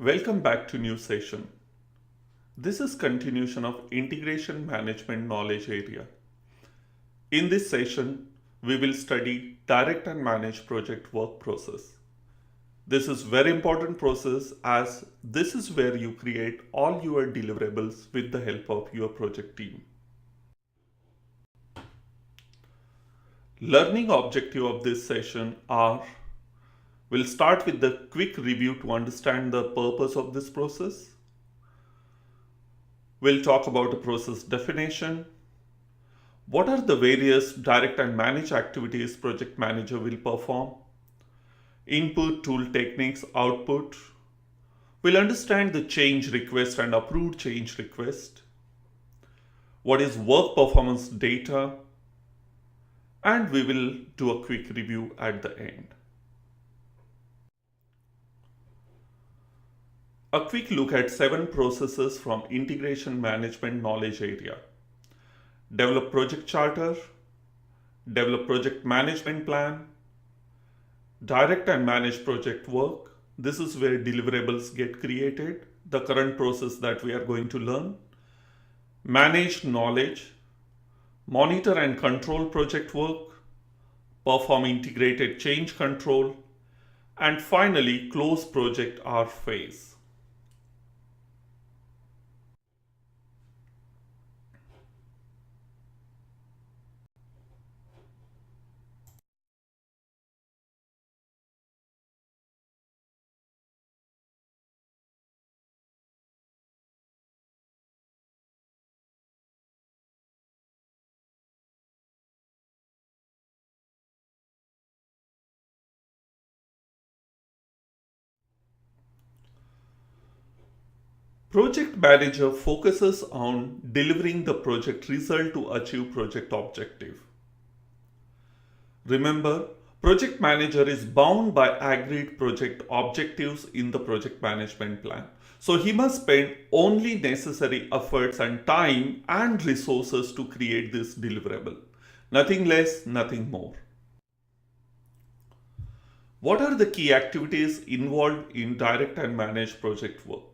Welcome back to new session. This is continuation of integration management knowledge area. In this session, we will study direct and manage project work process. This is very important process as this is where you create all your deliverables with the help of your project team. Learning objective of this session are: we'll start with the quick review to understand the purpose of this process. We'll talk about the process definition. What are the various direct and manage activities project manager will perform? Input, tool, techniques, output. We'll understand the change request and approved change request. What is work performance data? And we will do a quick review at the end. A quick look at 7 processes from integration management knowledge area. Develop project charter, develop project management plan, direct and manage project work. This is where deliverables get created, the current process that we are going to learn. Manage knowledge, monitor and control project work, perform integrated change control, and finally close project or phase. Project manager focuses on delivering the project result to achieve project objective. Remember, project manager is bound by agreed project objectives in the project management plan. So he must spend only necessary efforts and time and resources to create this deliverable. Nothing less, nothing more. What are the key activities involved in direct and managed project work?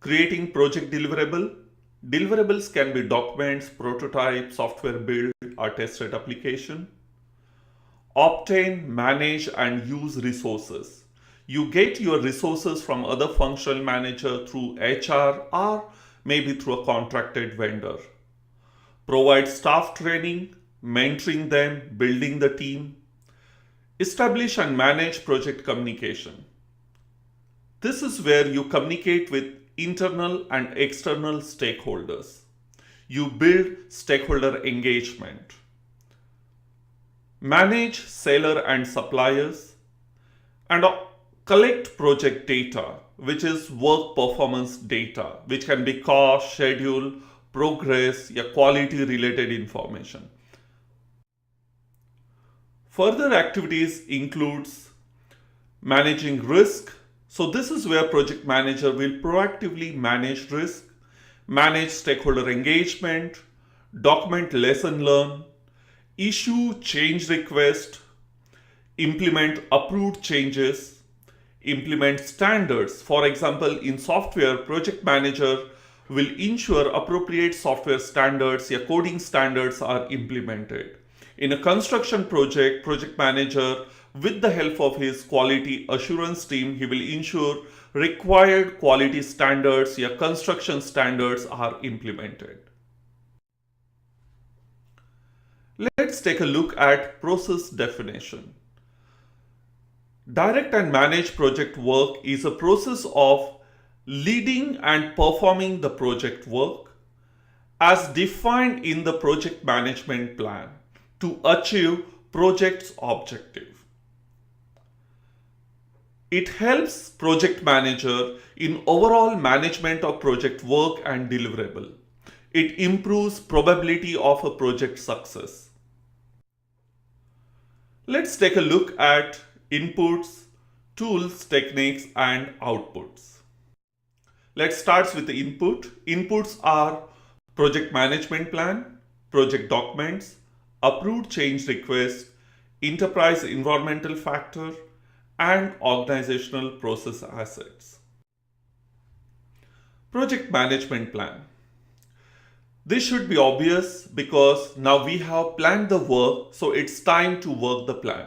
Creating project deliverable. Deliverables can be documents, prototype, software build, or tested application. Obtain, manage, and use resources. You get your resources from other functional manager through HR or maybe through a contracted vendor. Provide staff training, mentoring them, building the team. Establish and manage project communication. This is where you communicate with internal and external stakeholders. You build stakeholder engagement. Manage seller and suppliers, and collect project data, which is work performance data, which can be cost, schedule, progress, quality related information. Further activities includes managing risk. So this is where project manager will proactively manage risk, manage stakeholder engagement, document lesson learned, issue change request, implement approved changes, implement standards. For example, in software, project manager will ensure appropriate software standards, coding standards are implemented. In a construction project, project manager, with the help of his quality assurance team, he will ensure required quality standards, construction standards are implemented. Let's take a look at process definition. Direct and managed project work is a process of leading and performing the project work as defined in the project management plan to achieve project's objective. It helps project manager in overall management of project work and deliverable. It improves probability of a project success. Let's take a look at inputs, tools, techniques, and outputs. Let's start with the input. Inputs are project management plan, project documents, approved change request, enterprise environmental factor, and organizational process assets. Project management plan. This should be obvious because now we have planned the work, so it's time to work the plan.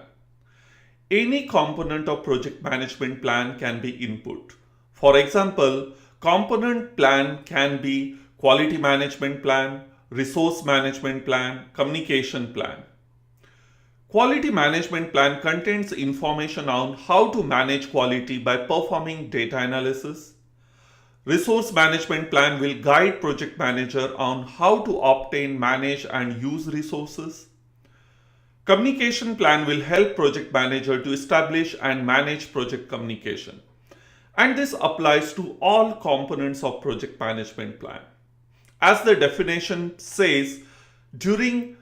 Any component of project management plan can be input. For example, component plan can be quality management plan, resource management plan, communication plan. Quality management plan contains information on how to manage quality by performing data analysis. Resource management plan will guide project manager on how to obtain, manage and use resources. Communication plan will help project manager to establish and manage project communication. And this applies to all components of project management plan. As the definition says, during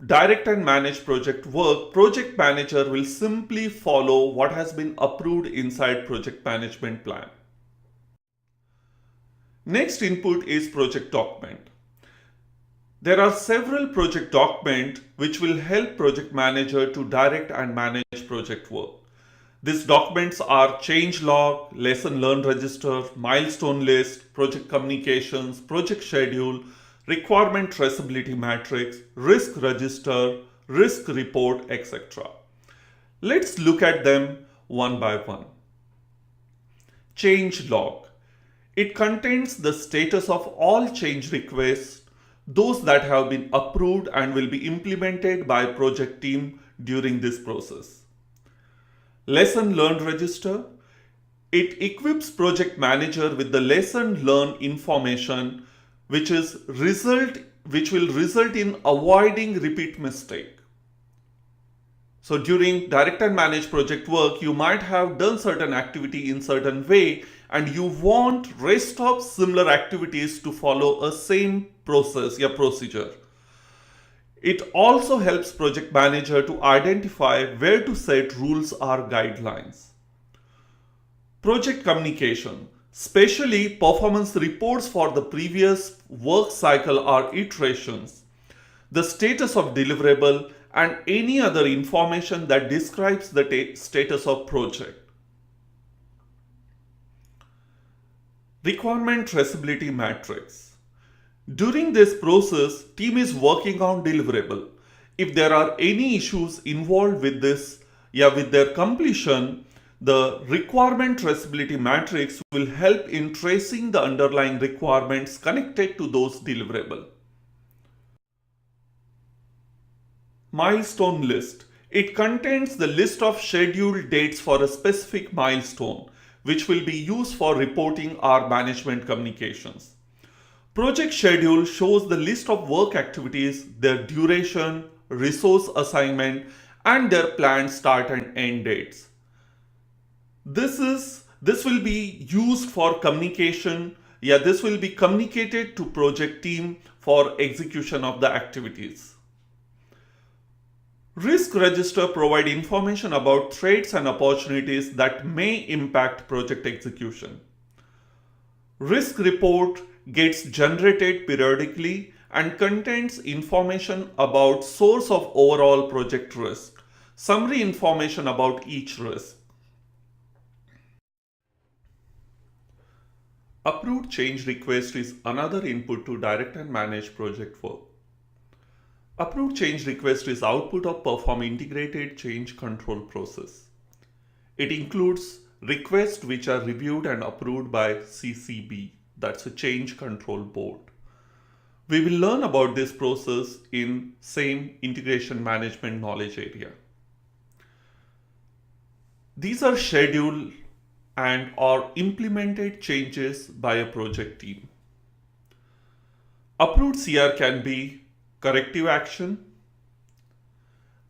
direct and manage project work, project manager will simply follow what has been approved inside project management plan. Next input is project document. There are several project documents which will help project manager to direct and manage project work. These documents are change log, lesson learned register, milestone list, project communications, project schedule, requirement traceability matrix, risk register, risk report, etc. Let's look at them one by one. Change log. It contains the status of all change requests, those that have been approved and will be implemented by project team during this process. Lesson learned register. It equips project manager with the lesson learned information which will result in avoiding repeat mistake. So during direct and manage project work, you might have done certain activity in certain way and you want rest of similar activities to follow a same process or procedure. It also helps project manager to identify where to set rules or guidelines. Project communication, especially performance reports for the previous work cycle or iterations, the status of deliverable and any other information that describes the status of project. Requirement traceability matrix. During this process, team is working on deliverable. If there are any issues involved with this, with their completion, the requirement traceability matrix will help in tracing the underlying requirements connected to those deliverables. Milestone list. It contains the list of scheduled dates for a specific milestone, which will be used for reporting our management communications. Project schedule shows the list of work activities, their duration, resource assignment, and their planned start and end dates. This will be used for communication. This will be communicated to project team for execution of the activities. Risk register provide information about threats and opportunities that may impact project execution. Risk report gets generated periodically and contains information about source of overall project risk, summary information about each risk. Approved change request is another input to direct and manage project work. Approved change request is output of perform integrated change control process. It includes requests which are reviewed and approved by CCB, that's a change control board. We will learn about this process in same integration management knowledge area. These are scheduled and are implemented changes by a project team. Approved CR can be corrective action,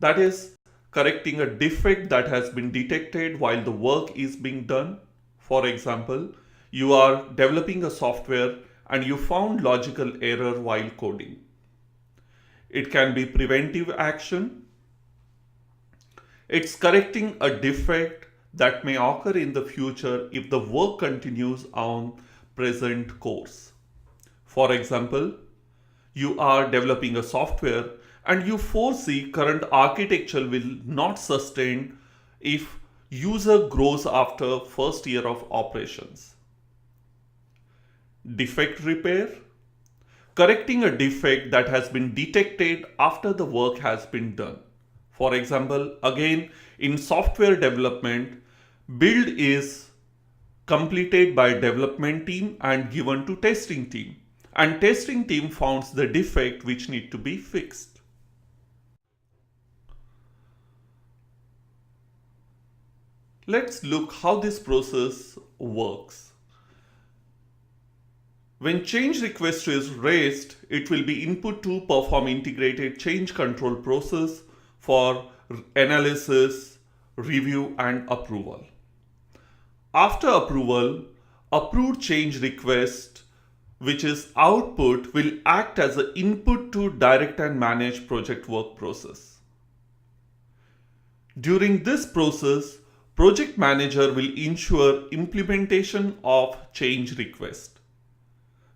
that is correcting a defect that has been detected while the work is being done. For example, you are developing a software and you found logical error while coding. It can be preventive action. It's correcting a defect that may occur in the future if the work continues on present course. For example, you are developing a software and you foresee current architecture will not sustain if User grows after first year of operations. Defect repair. Correcting a defect that has been detected after the work has been done. For example, again, in software development, build is completed by development team and given to testing team. And testing team finds the defect which need to be fixed. Let's look how this process works. When change request is raised, it will be input to perform integrated change control process for analysis, review and approval. After approval, approved change request, which is output, will act as an input to direct and manage project work process. During this process, project manager will ensure implementation of change request.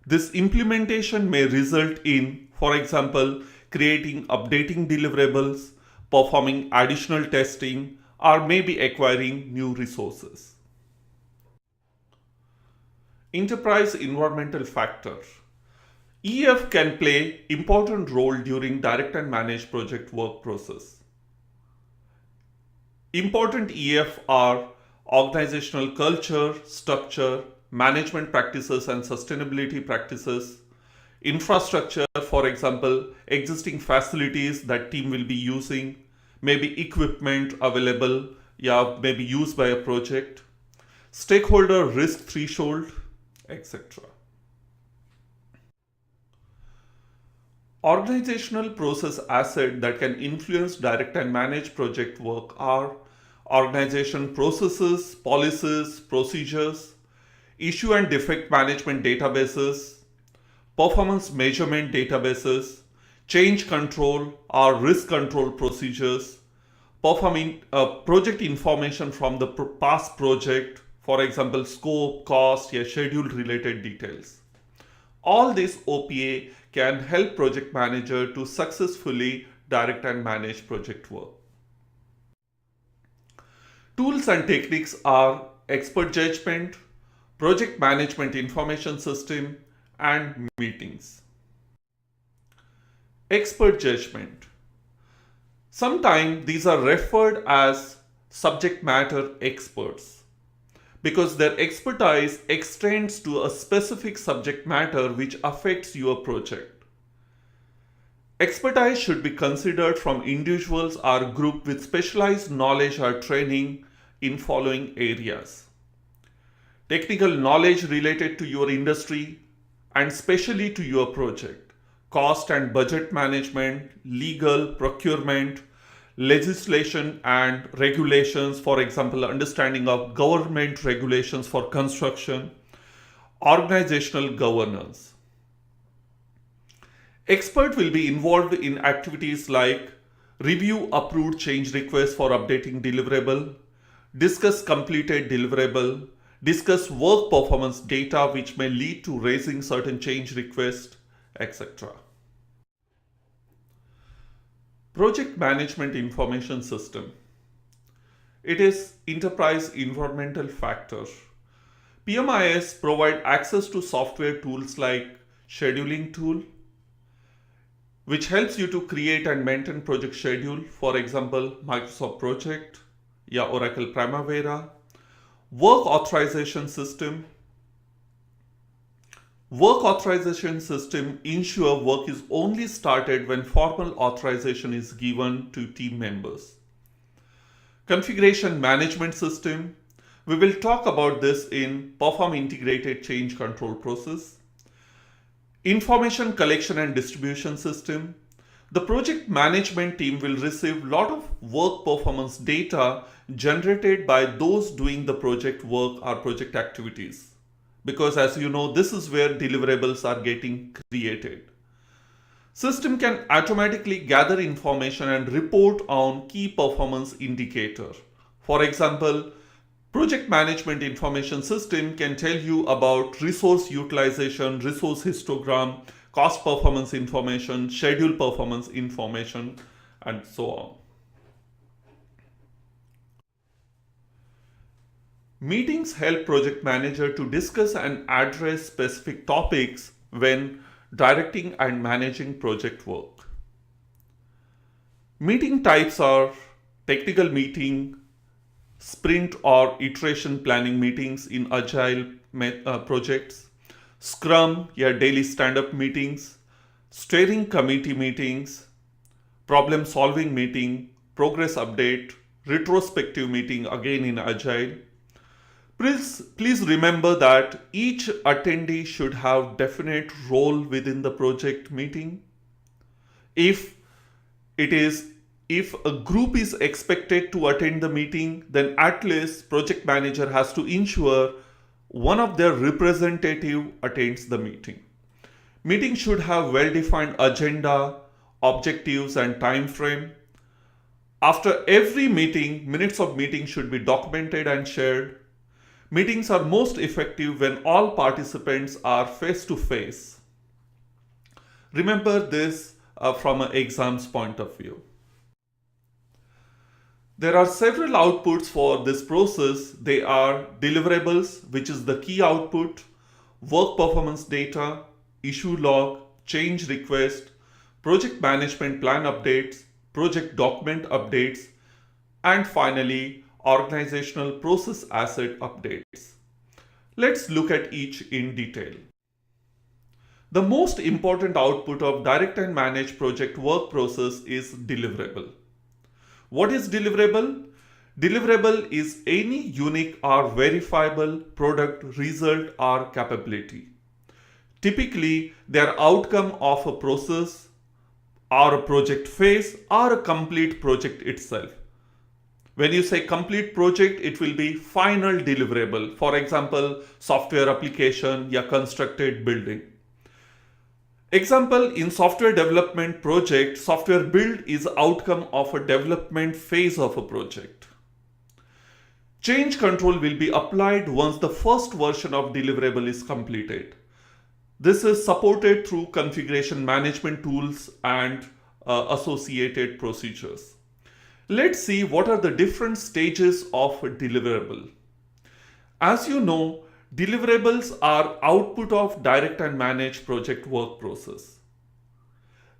This implementation may result in, for example, creating updating deliverables, performing additional testing, or maybe acquiring new resources. Enterprise environmental factor. EF can play important role during direct and managed project work process. Important EF are organizational culture, structure, management practices and sustainability practices, infrastructure, for example, existing facilities that team will be using, maybe equipment available, maybe used by a project, stakeholder risk threshold, etc. Organizational process assets that can influence direct and manage project work are organization processes, policies, procedures, issue and defect management databases, performance measurement databases, change control or risk control procedures, performing project information from the past project, for example, scope, cost, schedule related details. All this OPA can help project manager to successfully direct and manage project work. Tools and techniques are expert judgment, project management information system, and meetings. Expert judgment. Sometimes these are referred as subject matter experts because their expertise extends to a specific subject matter which affects your project. Expertise should be considered from individuals or group with specialized knowledge or training in following areas: technical knowledge related to your industry and specially to your project, cost and budget management, legal, procurement, legislation and regulations, for example, understanding of government regulations for construction, organizational governance. Expert will be involved in activities like review approved change requests for updating deliverable, discuss completed deliverable, discuss work performance data which may lead to raising certain change requests, etc. Project Management Information System. It is enterprise environmental factor. PMIS provide access to software tools like scheduling tool, which helps you to create and maintain project schedule, for example, Microsoft Project, Oracle Primavera, work authorization system. Work authorization system ensure work is only started when formal authorization is given to team members. Configuration management system. We will talk about this in perform integrated change control process. Information collection and distribution system. The project management team will receive a lot of work performance data generated by those doing the project work or project activities. Because as you know, this is where deliverables are getting created. System can automatically gather information and report on key performance indicator. For example, project management information system can tell you about resource utilization, resource histogram, cost performance information, schedule performance information, and so on. Meetings help project manager to discuss and address specific topics when directing and managing project work. Meeting types are technical meeting, sprint or iteration planning meetings in agile projects, Scrum या daily stand-up meetings, steering committee meetings, problem solving meeting, progress update, retrospective meeting again in agile. Please remember that each attendee should have definite role within the project meeting. If a group is expected to attend the meeting, then at least project manager has to ensure one of their representative attends the meeting. Meeting should have well-defined agenda, objectives and time frame. After every meeting, minutes of meeting should be documented and shared. Meetings are most effective when all participants are face-to-face. Remember this from an exam's point of view. There are several outputs for this process. They are deliverables, which is the key output, work performance data, issue log, change request, project management plan updates, project document updates, and finally, organizational process asset updates. Let's look at each in detail. The most important output of direct and manage project work process is deliverable. What is deliverable? Deliverable is any unique or verifiable product, result, or capability. Typically, they are outcome of a process or a project phase or a complete project itself. When you say complete project, it will be final deliverable. For example, software application या constructed building. Example, in software development project, software build is outcome of a development phase of a project. Change control will be applied once the first version of deliverable is completed. This is supported through configuration management tools and associated procedures. Let's see what are the different stages of a deliverable. As you know, deliverables are output of direct and manage project work process.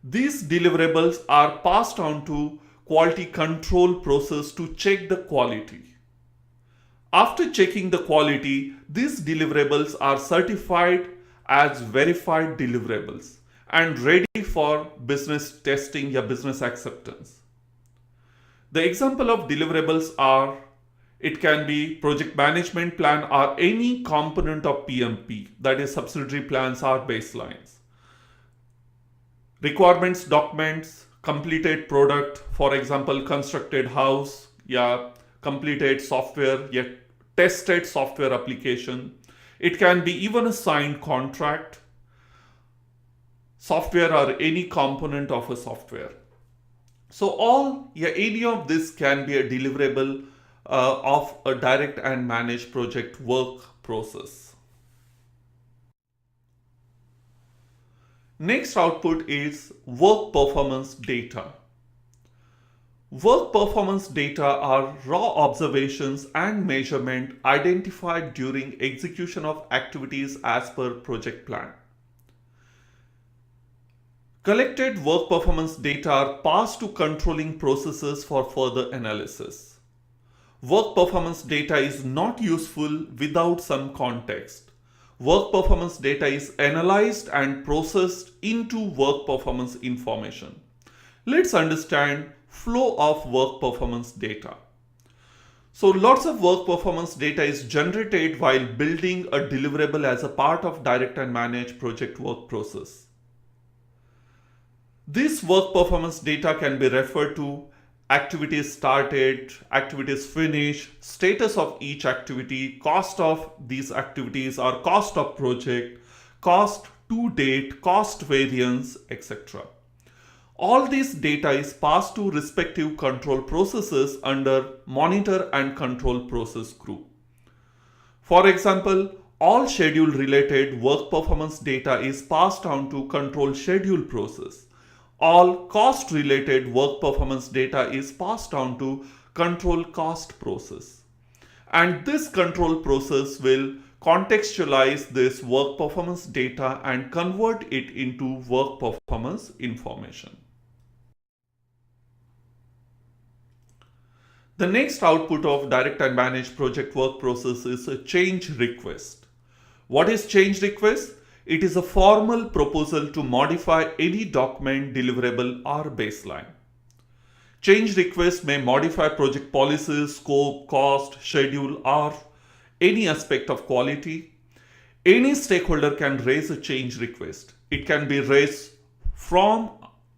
These deliverables are passed on to quality control process to check the quality. After checking the quality, these deliverables are certified as verified deliverables and ready for business testing or business acceptance. The example of deliverables are, it can be project management plan or any component of PMP, that is subsidiary plans or baselines. Requirements documents, completed product, for example, constructed house, completed software, tested software application. It can be even a signed contract, software or any component of a software. So any of this can be a deliverable of a direct and managed project work process. Next output is work performance data. Work performance data are raw observations and measurement identified during execution of activities as per project plan. Collected work performance data are passed to controlling processes for further analysis. Work performance data is not useful without some context. Work performance data is analyzed and processed into work performance information. Let's understand flow of work performance data. So lots of work performance data is generated while building a deliverable as a part of direct and manage project work process. This work performance data can be referred to activities started, activities finished, status of each activity, cost of these activities or cost of project, cost to date, cost variance, etc. All this data is passed to respective control processes under monitor and control process group. For example, all schedule related work performance data is passed on to control schedule process. All cost related work performance data is passed on to control cost process. And this control process will contextualize this work performance data and convert it into work performance information. The next output of direct and managed project work process is a change request. What is change request? It is a formal proposal to modify any document, deliverable, or baseline. Change request may modify project policies, scope, cost, schedule, or any aspect of quality. Any stakeholder can raise a change request. It can be raised from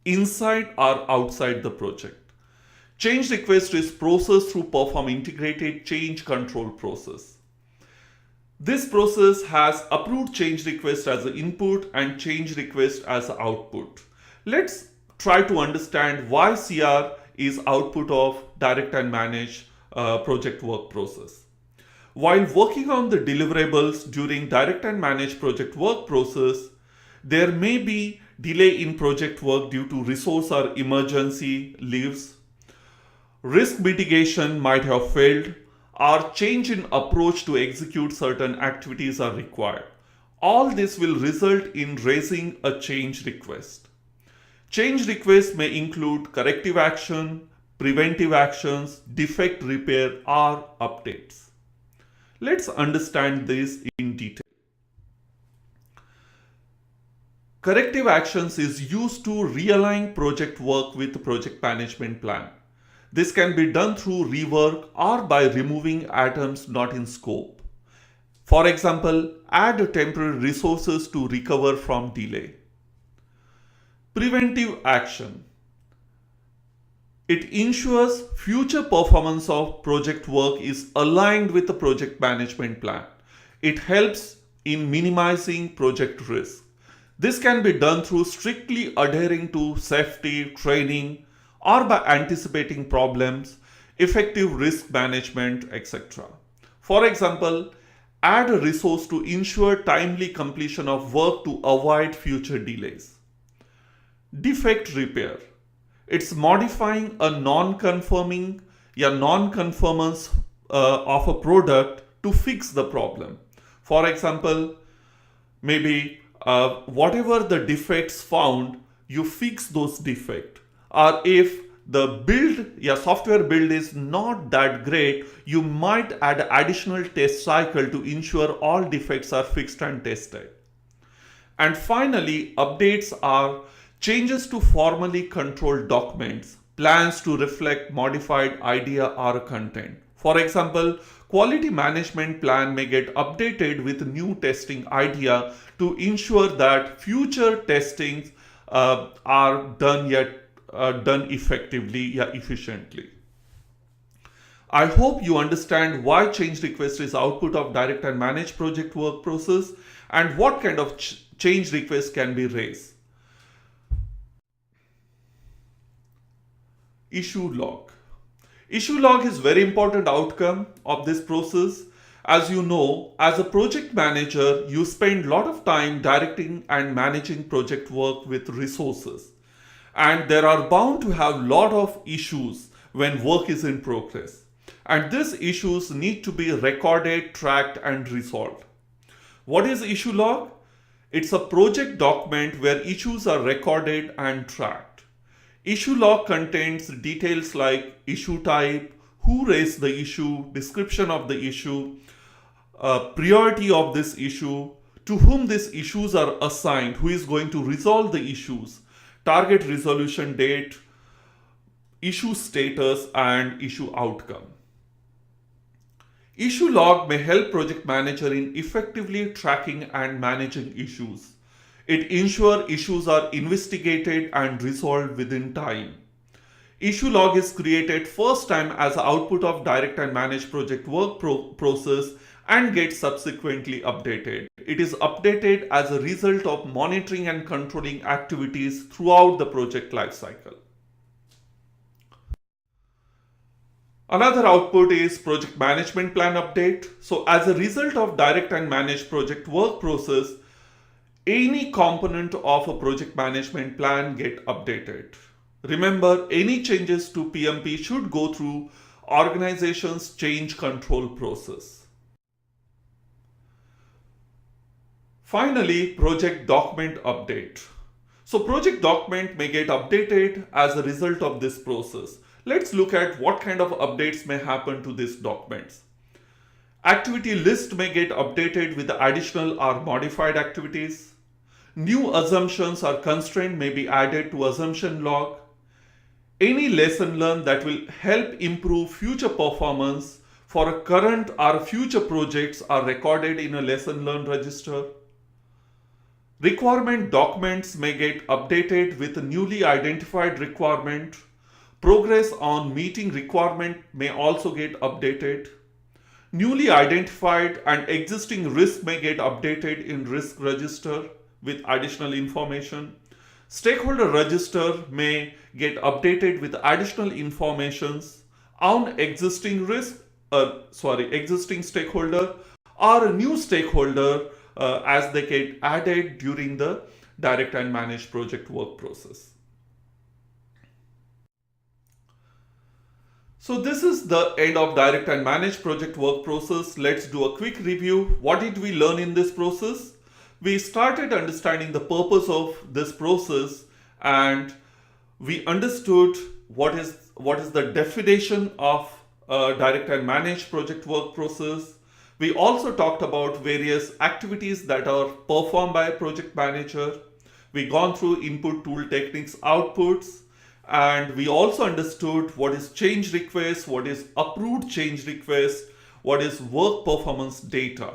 inside or outside the project. Change request is processed through perform integrated change control process. This process has approved change request as an input and change request as an output. Let's try to understand why CR is output of direct and managed project work process. While working on the deliverables during direct and managed project work process, there may be delay in project work due to resource or emergency leaves. Risk mitigation might have failed, or change in approach to execute certain activities are required. All this will result in raising a change request. Change requests may include corrective action, preventive actions, defect repair, or updates. Let's understand this in detail. Corrective actions is used to realign project work with project management plan. This can be done through rework or by removing items not in scope. For example, add temporary resources to recover from delay. Preventive action. It ensures future performance of project work is aligned with the project management plan. It helps in minimizing project risk. This can be done through strictly adhering to safety, training, or by anticipating problems, effective risk management, etc. For example, add a resource to ensure timely completion of work to avoid future delays. Defect repair. It's modifying a non-conformance of a product to fix the problem. For example, maybe whatever the defects found, you fix those defects. Or if the software build is not that great, you might add additional test cycle to ensure all defects are fixed and tested. And finally, updates are changes to formally controlled documents, plans to reflect modified idea or content. For example, quality management plan may get updated with new testing idea to ensure that future testings are done effectively, efficiently. I hope you understand why change request is output of direct and managed project work process and what kind of change request can be raised. Issue log. Issue log is very important outcome of this process. As you know, as a project manager, you spend a lot of time directing and managing project work with resources. And there are bound to have a lot of issues when work is in progress. And these issues need to be recorded, tracked, and resolved. What is issue log? It's a project document where issues are recorded and tracked. Issue log contains details like issue type, who raised the issue, description of the issue, priority of this issue, to whom these issues are assigned, who is going to resolve the issues, target resolution date, issue status, and issue outcome. Issue log may help project manager in effectively tracking and managing issues. It ensures issues are investigated and resolved within time. Issue log is created first time as output of direct and managed project work process and gets subsequently updated. It is updated as a result of monitoring and controlling activities throughout the project lifecycle. Another output is project management plan update. So as a result of direct and managed project work process, any component of a project management plan get updated. Remember, any changes to PMP should go through organization's change control process. Finally, project document update. So project document may get updated as a result of this process. Let's look at what kind of updates may happen to these documents. Activity list may get updated with additional or modified activities. New assumptions or constraint may be added to assumption log. Any lesson learned that will help improve future performance for a current or future projects are recorded in a lesson learned register. Requirement documents may get updated with a newly identified requirement. Progress on meeting requirement may also get updated. Newly identified and existing risk may get updated in risk register with additional information. Stakeholder register may get updated with additional informations on existing existing stakeholder or a new stakeholder as they get added during the direct and managed project work process. So this is the end of direct and managed project work process. Let's do a quick review. What did we learn in this process? We started understanding the purpose of this process, and we understood what is the definition of a direct and managed project work process. We also talked about various activities that are performed by a project manager. We gone through input tool techniques outputs, and we also understood what is change request, what is approved change request, what is work performance data.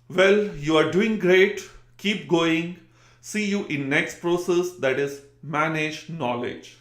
Well, you are doing great. Keep going. See you in next process, that is manage knowledge.